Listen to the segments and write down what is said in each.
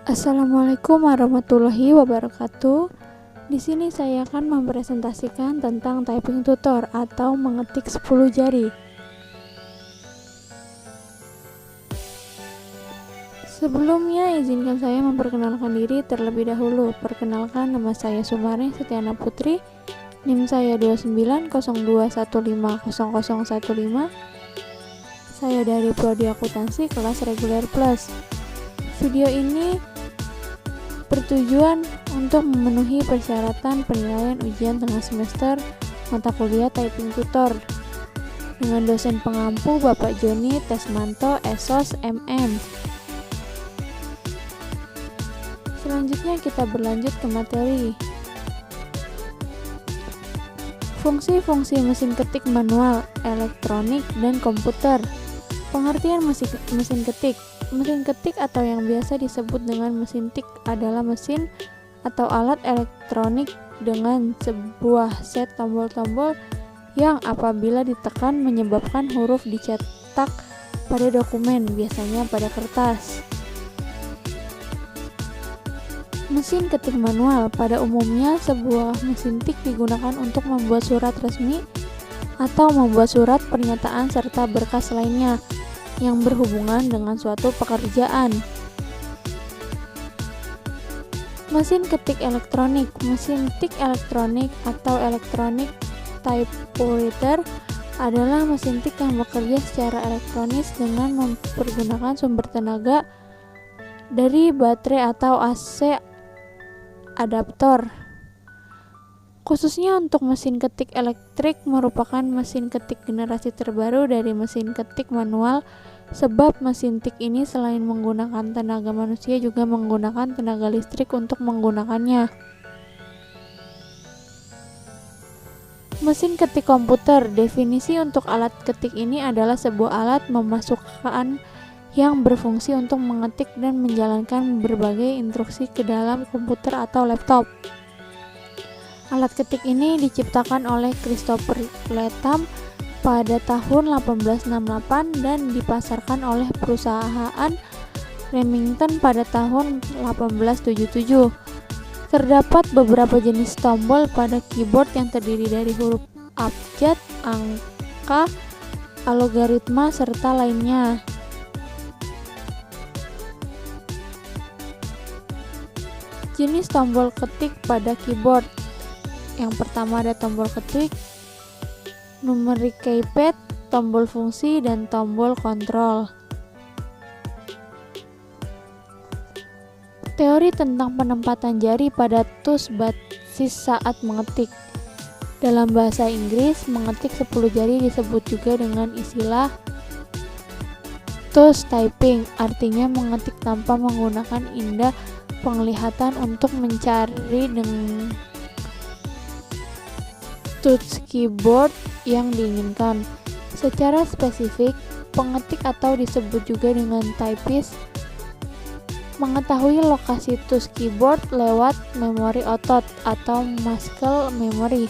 Assalamualaikum warahmatullahi wabarakatuh. Di sini saya akan mempresentasikan tentang typing tutor atau mengetik 10 jari. Sebelumnya izinkan saya memperkenalkan diri terlebih dahulu. Perkenalkan, nama saya Sumarni Setiana Putri. NIM saya 2902150015. Saya dari Prodi Akuntansi kelas reguler plus. Video ini bertujuan untuk memenuhi persyaratan penilaian ujian tengah semester mata kuliah typing tutor dengan dosen pengampu Bapak Joni Tesmanto SOS MM. Selanjutnya kita berlanjut ke materi. Fungsi-fungsi mesin ketik manual, elektronik, dan komputer. Pengertian mesin ketik. Mesin ketik atau yang biasa disebut dengan mesin tik adalah mesin atau alat elektronik dengan sebuah set tombol-tombol yang apabila ditekan menyebabkan huruf dicetak pada dokumen, biasanya pada kertas. Mesin ketik manual pada umumnya sebuah mesin tik digunakan untuk membuat surat resmi atau membuat surat pernyataan serta berkas lainnya yang berhubungan dengan suatu pekerjaan. Mesin ketik elektronik. Mesin tik elektronik atau electronic typewriter adalah mesin tik yang bekerja secara elektronis dengan mempergunakan sumber tenaga dari baterai atau AC adaptor. Khususnya untuk mesin ketik elektrik merupakan mesin ketik generasi terbaru dari mesin ketik manual, sebab mesin tik ini selain menggunakan tenaga manusia juga menggunakan tenaga listrik untuk menggunakannya. Mesin ketik komputer. Definisi untuk alat ketik ini adalah sebuah alat memasukkan yang berfungsi untuk mengetik dan menjalankan berbagai instruksi ke dalam komputer atau laptop. Alat ketik ini diciptakan oleh Christopher Latham pada tahun 1868 dan dipasarkan oleh perusahaan Remington pada tahun 1877. Terdapat beberapa jenis tombol pada keyboard yang terdiri dari huruf abjad, angka, algoritma, serta lainnya. Jenis tombol ketik pada keyboard. Yang pertama ada tombol ketik, numeric keypad, tombol fungsi, dan tombol kontrol. Teori tentang penempatan jari pada tus basis saat mengetik. Dalam bahasa Inggris, mengetik 10 jari disebut juga dengan istilah tus typing, artinya mengetik tanpa menggunakan indera penglihatan untuk mencari dengan touch keyboard yang diinginkan. Secara spesifik, pengetik atau disebut juga dengan typist mengetahui lokasi touch keyboard lewat memori otot atau muscle memory.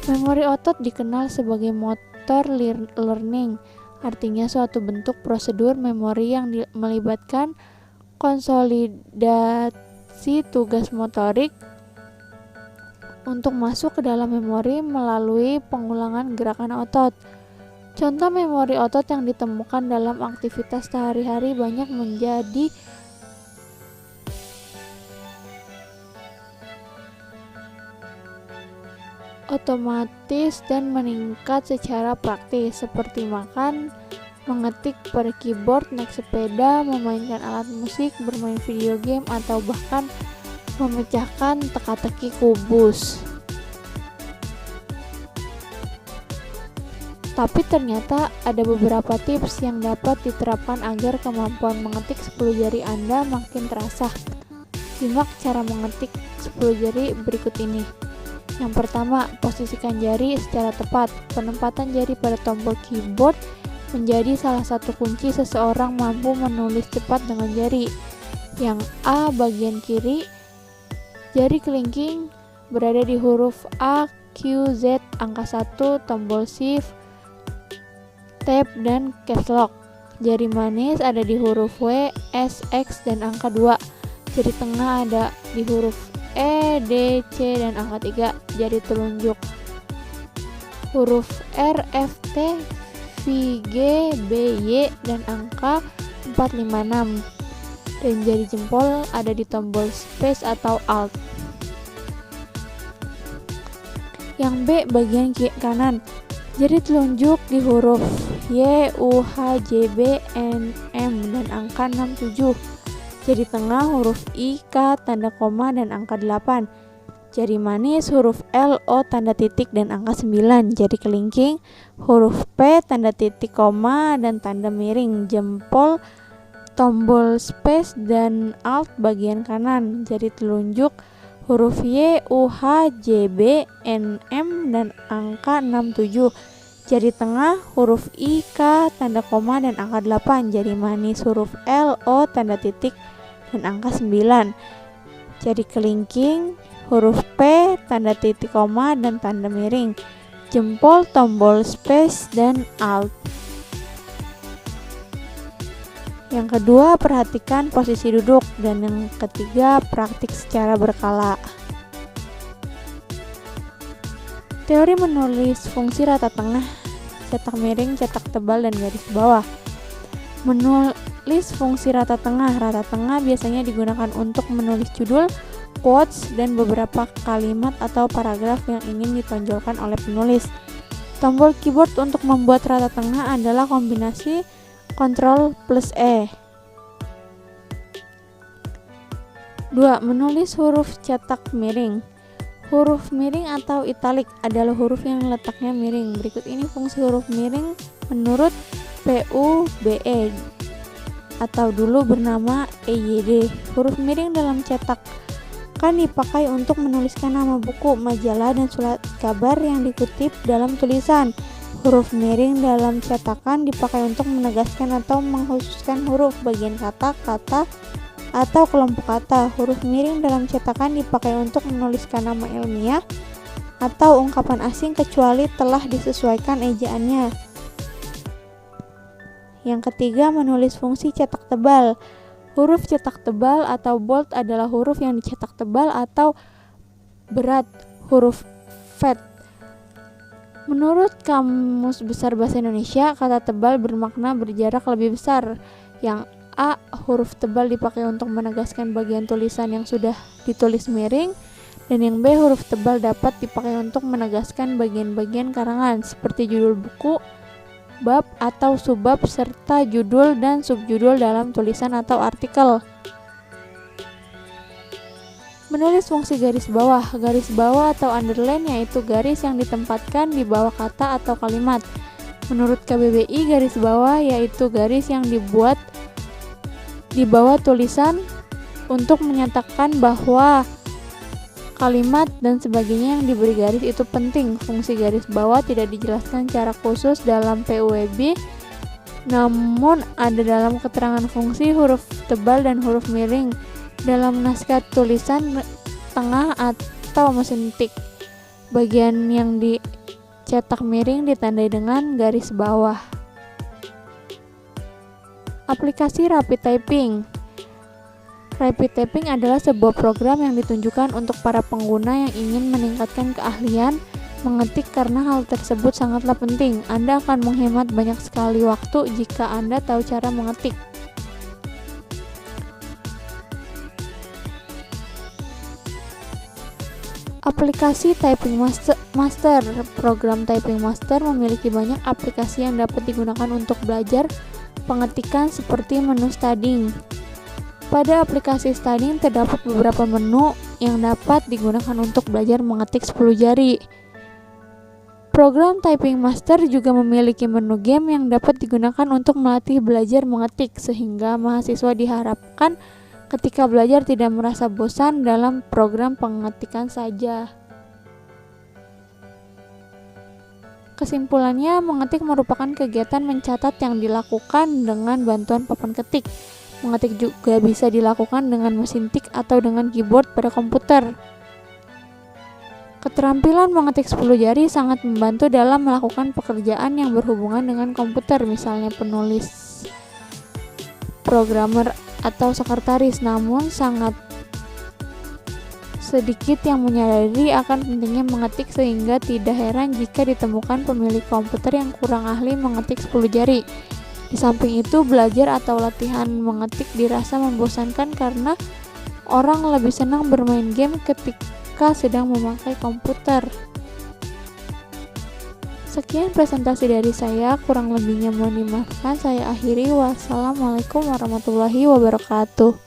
Memori otot dikenal sebagai motor learning, artinya suatu bentuk prosedur memori yang melibatkan konsolidasi tugas motorik untuk masuk ke dalam memori melalui pengulangan gerakan otot. Contoh memori otot yang ditemukan dalam aktivitas sehari-hari banyak menjadi otomatis dan meningkat secara praktis, seperti makan, mengetik pada keyboard, naik sepeda, memainkan alat musik, bermain video game, atau bahkan memecahkan teka-teki kubus. Tapi ternyata ada beberapa tips yang dapat diterapkan agar kemampuan mengetik 10 jari Anda makin terasa. Simak cara mengetik 10 jari berikut ini. Yang pertama, posisikan jari secara tepat. Penempatan jari pada tombol keyboard menjadi salah satu kunci seseorang mampu menulis cepat dengan jari. Yang A, bagian kiri, jari kelingking berada di huruf A, Q, Z, angka 1, tombol shift, tab, dan caps lock. Jari manis ada di huruf W, S, X, dan angka 2. Jari tengah ada di huruf E, D, C, dan angka 3. Jari telunjuk huruf R, F, T, V, G, B, Y, dan angka 456. Dan jari jempol ada di tombol space atau alt. Yang B bagian kanan, jari telunjuk di huruf Y, U, H, J, B, N, M, dan angka 67. Jari tengah huruf I, K, tanda koma, dan angka 8. Jari manis huruf L, O, tanda titik, dan angka 9. Jari kelingking huruf P, tanda titik, koma, dan tanda miring. Jempol tombol space dan alt bagian kanan. Jari telunjuk huruf Y, U, H, J, B, N, M, dan angka 67. Jari tengah huruf I, K, tanda koma, dan angka 8. Jari manis huruf L, O, tanda titik, dan angka 9. Jari kelingking huruf P, tanda titik, koma, dan tanda miring. Jempol tombol space dan alt. Yang kedua, perhatikan posisi duduk, dan yang ketiga, praktik secara berkala. Teori menulis fungsi rata tengah, cetak miring, cetak tebal, dan garis bawah. Menulis fungsi rata tengah biasanya digunakan untuk menulis judul, quotes, dan beberapa kalimat atau paragraf yang ingin ditonjolkan oleh penulis. Tombol keyboard untuk membuat rata tengah adalah kombinasi Ctrl+E. 2. Menulis huruf cetak miring. Huruf miring atau italik adalah huruf yang letaknya miring. Berikut ini fungsi huruf miring menurut PUBE atau dulu bernama EYD. Huruf miring dalam cetak kan dipakai untuk menuliskan nama buku, majalah, dan surat kabar yang dikutip dalam tulisan. Huruf miring dalam cetakan dipakai untuk menegaskan atau mengkhususkan huruf, bagian kata, atau kelompok kata. Huruf miring dalam cetakan dipakai untuk menuliskan nama ilmiah atau ungkapan asing kecuali telah disesuaikan ejaannya. Yang ketiga, menulis fungsi cetak tebal. Huruf cetak tebal atau bold adalah huruf yang dicetak tebal atau berat, huruf fat. Menurut Kamus Besar Bahasa Indonesia, kata tebal bermakna berjarak lebih besar. Yang A, huruf tebal dipakai untuk menegaskan bagian tulisan yang sudah ditulis miring. Dan yang B, huruf tebal dapat dipakai untuk menegaskan bagian-bagian karangan seperti judul buku, bab atau subbab, serta judul dan subjudul dalam tulisan atau artikel. Menulis fungsi garis bawah. Garis bawah atau underline yaitu garis yang ditempatkan di bawah kata atau kalimat. Menurut KBBI, garis bawah yaitu garis yang dibuat di bawah tulisan untuk menyatakan bahwa kalimat dan sebagainya yang diberi garis itu penting. Fungsi garis bawah tidak dijelaskan secara khusus dalam PUBE, namun ada dalam keterangan fungsi huruf tebal dan huruf miring dalam naskah tulisan tengah atau mesin tik. Bagian yang dicetak miring ditandai dengan garis bawah. Aplikasi Rapid Typing. Rapid Typing adalah sebuah program yang ditunjukkan untuk para pengguna yang ingin meningkatkan keahlian mengetik karena hal tersebut sangatlah penting. Anda akan menghemat banyak sekali waktu jika Anda tahu cara mengetik. Aplikasi Typing Master. Program Typing Master memiliki banyak aplikasi yang dapat digunakan untuk belajar pengetikan seperti menu studying. Pada aplikasi studying terdapat beberapa menu yang dapat digunakan untuk belajar mengetik 10 jari. Program Typing Master juga memiliki menu game yang dapat digunakan untuk melatih belajar mengetik, sehingga mahasiswa diharapkan ketika belajar tidak merasa bosan dalam program pengetikan saja. Kesimpulannya, mengetik merupakan kegiatan mencatat yang dilakukan dengan bantuan papan ketik. Mengetik juga bisa dilakukan dengan mesin tik atau dengan keyboard pada komputer. Keterampilan mengetik 10 jari sangat membantu dalam melakukan pekerjaan yang berhubungan dengan komputer, misalnya penulis, programmer, atau sekretaris, namun sangat sedikit yang menyadari akan pentingnya mengetik, sehingga tidak heran jika ditemukan pemilik komputer yang kurang ahli mengetik 10 jari. Di samping itu, belajar atau latihan mengetik dirasa membosankan karena orang lebih senang bermain game ketika sedang memakai komputer. Sekian presentasi dari saya, kurang lebihnya mohon dimaafkan. Saya akhiri. Wassalamualaikum warahmatullahi wabarakatuh.